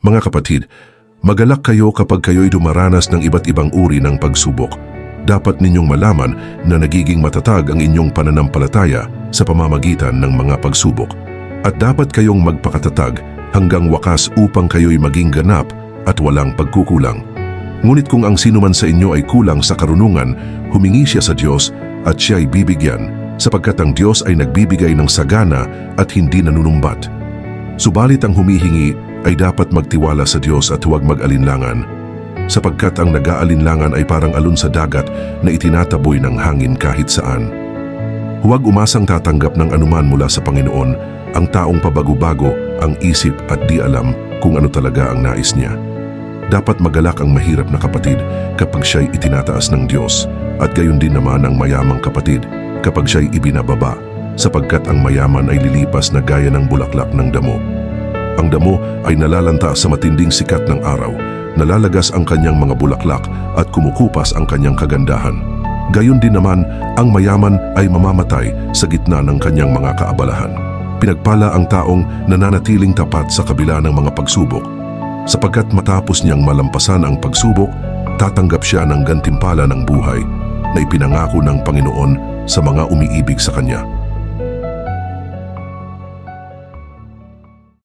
Mga kapatid, magalak kayo kapag kayo'y dumaranas ng iba't ibang uri ng pagsubok. Dapat ninyong malaman na nagiging matatag ang inyong pananampalataya sa pamamagitan ng mga pagsubok. At dapat kayong magpakatatag hanggang wakas upang kayo'y maging ganap at walang pagkukulang. Ngunit kung ang sinuman sa inyo ay kulang sa karunungan, humingi siya sa Diyos at siya'y bibigyan, sapagkat ang Diyos ay nagbibigay ng sagana at hindi nanunumbat. Subalit ang humihingi ay dapat magtiwala sa Diyos at huwag mag-alinlangan, sapagkat ang nag-aalinlangan ay parang alon sa dagat na itinataboy ng hangin kahit saan. Huwag umasang tatanggap ng anuman mula sa Panginoon, ang taong pabago-bago ang isip at di alam kung ano talaga ang nais niya. Dapat magalak ang mahirap na kapatid kapag siya'y itinataas ng Diyos, at gayon din naman ang mayamang kapatid kapag siya'y ibinababa, sapagkat ang mayaman ay lilipas na gaya ng bulaklak ng damo. Ang damo ay nalalanta sa matinding sikat ng araw, nalalagas ang kanyang mga bulaklak at kumukupas ang kanyang kagandahan. Gayon din naman, ang mayaman ay mamamatay sa gitna ng kanyang mga kaabalahan. Pinagpala ang taong nananatiling tapat sa kabila ng mga pagsubok, sapagkat matapos niyang malampasan ang pagsubok, tatanggap siya ng gantimpala ng buhay na ipinangako ng Panginoon sa mga umiibig sa Kanya.